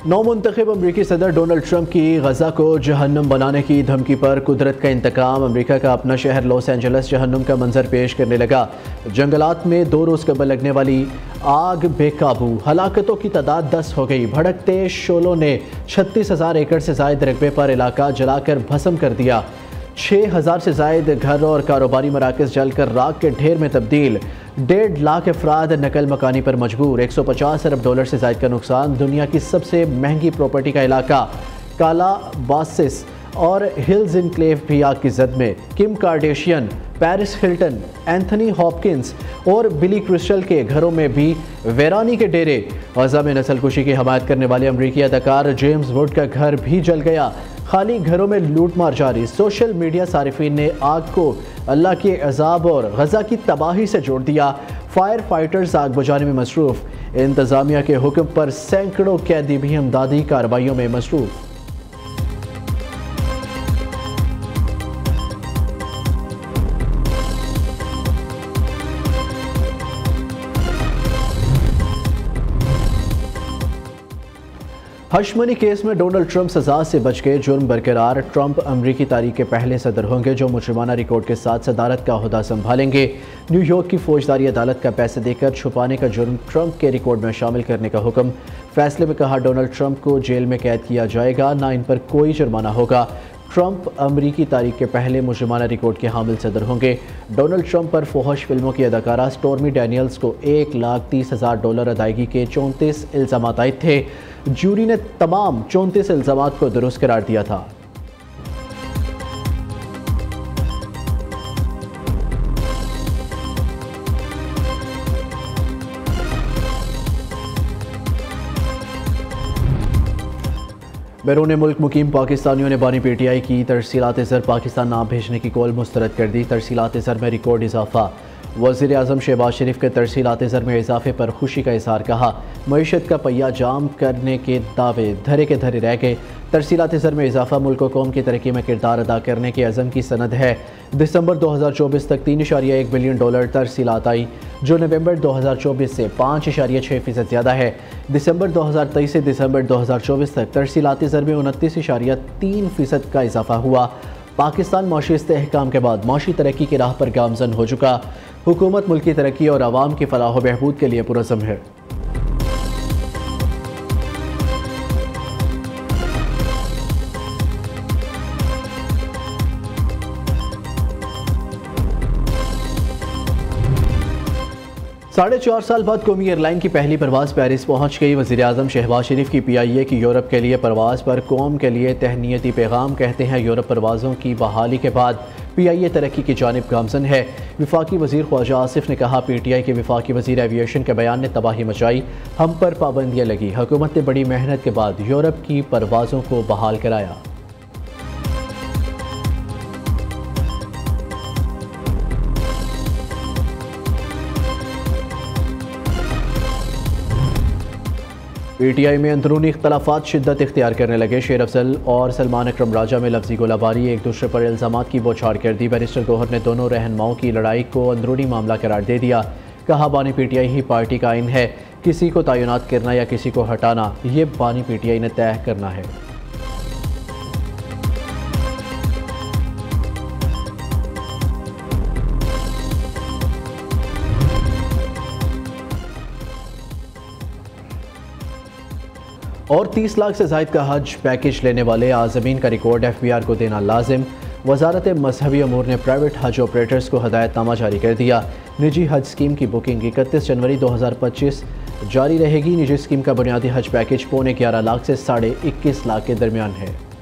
नौमुंतखब अमरीकी सदर Donald Trump की गजा को जहन्नुम बनाने की धमकी पर कुदरत का इंतकाम। अमरीका का अपना शहर लॉस एंजल्स जहन्नुम का मंजर पेश करने लगा। जंगलात में 2 रोज़ कबल लगने वाली आग बेकाबू, हलाकतों की तादाद 10 हो गई। भड़कते शोलों ने 36,000 एकड़ से जायद रकबे पर इलाका जलाकर भस्म कर दिया। 6,000 से जायद घर और कारोबारी मराकज़ जलकर राख के ढेर में तब्दील। 1.5 लाख अफराद नकल मकानी पर मजबूर। 150 अरब डॉलर से जायद का नुकसान। दुनिया की सबसे महंगी प्रॉपर्टी का इलाका कालाबासिस और हिल्स इनक्लेव भी आग की जद में। Kim Kardashian, Paris Hilton, Anthony Hopkins और बिली क्रिस्टल के घरों में भी वैरानी के डेरे। गजा में नस्लकुशी की हमायत करने वाले अमरीकी अदाकार जेम्स वुड का घर भी जल गया। खाली घरों में लूटमार जारी। सोशल मीडिया सारिफीन ने आग को अल्लाह के अजाब और गजा की तबाही से जोड़ दिया। फायर फाइटर्स आग बुझाने में मसरूफ। इंतजामिया के हुक्म पर सैकड़ों कैदी भी इमदादी कार्रवाइयों में मसरूफ। हशमनी केस में डोनाल्ड ट्रंप सजा से बच गए, जुर्म बरकरार। ट्रंप अमरीकी तारीख के पहले सदर होंगे जो मुजरिमाना रिकॉर्ड के साथ सदारत का ओहदा संभालेंगे। न्यूयॉर्क की फौजदारी अदालत का पैसे देकर छुपाने का जुर्म ट्रंप के रिकॉर्ड में शामिल करने का हुक्म। फैसले में कहा डोनाल्ड ट्रंप को जेल में कैद किया जाएगा, ना इन पर कोई जुर्माना होगा। ट्रंप अमरीकी तारीख के पहले मुजरिमाना रिकॉर्ड के हामिल सदर होंगे। डोनाल्ड ट्रंप पर फौहश फिल्मों की अदाकारा स्टॉर्मी डैनियल्स को $1,30,000 अदायगी के 34 इल्ज़ामात आए थे। जूरी ने तमाम 34 इल्ज़ामात को दुरुस्त करार दिया था। बैरून मुल्क मुकीम पाकिस्तानियों ने बानी PTI की तरसीलात ज़र पाकिस्तान ना भेजने की कॉल मुस्तरद कर दी। तरसीलात ज़र में रिकॉर्ड इजाफा। वज़ीर आज़म शहबाज शरीफ के तरसीलात ज़र में इजाफे पर खुशी का इज़हार। कहा मईशत का पहिया जाम करने के दावे धरे के धरे रह गए। तरसीलात ज़र में इजाफा मुल्क व कौम की तरक्की में किरदार अदा करने के अज़म की सनद है। दिसंबर 2024 तक $3.1 बिलियन तरसीलात आई, जो नवंबर 2024 से 5.6% ज़्यादा है। दिसंबर 2023 से दिसंबर 2024 तक तरसीलात ज़र में 29.3% का इजाफा हुआ। पाकिस्तान मौशी इस्तेहकाम के बाद मौशी तरक्की की राह पर गामज़न हो चुका। हुकूमत मुल्क की तरक्की और आवाम की फलाह व बहबूद के लिए पुरज़म है। साढ़े 4 साल बाद कौमी एयरलाइन की पहली परवाज़ पेरिस पहुंच गई। वज़ीर आज़म शहबाज शरीफ की PIA की यूरोप के लिए परवाज़ पर कौम के लिए तहनीती पैगाम। कहते हैं यूरोप परवाज़ों की बहाली के बाद PIA तरक्की की जानिब गामज़न है। वफाकी वज़ीर ख्वाजा आसिफ ने कहा PTI के वफाकी वज़ीर एविएशन के बयान ने तबाही मचाई, हम पर पाबंदियाँ लगी। हुकूमत ने बड़ी मेहनत के बाद यूरोप की परवाज़ों को बहाल कराया। PTI में अंदरूनी इख्तलाफात शिद्दत इख्तियार करने लगे। शेर अफजल और सलमान अकरम राजा में लफ्जी गोलाबारी, एक दूसरे पर इल्ज़ामात की बौछार कर दी। बैरिस्टर गौहर ने दोनों रहनुमाओं की लड़ाई को अंदरूनी मामला करार दे दिया। कहा बानी PTI ही पार्टी का आइन है, किसी को तैनात करना या किसी को हटाना ये बानी PTI ने तय करना है। और 30 लाख से ज़ायद का हज पैकेज लेने वाले आज़मीन का रिकॉर्ड FBR को देना लाजिम। वजारत मजहबी अमूर ने प्राइवेट हज ऑपरेटर्स को हदायतनामा जारी कर दिया। निजी हज स्कीम की बुकिंग 31 जनवरी 2025 जारी रहेगी। निजी स्कीम का बुनियादी हज पैकेज 11.25 लाख से 21.5 लाख के दरमियान है।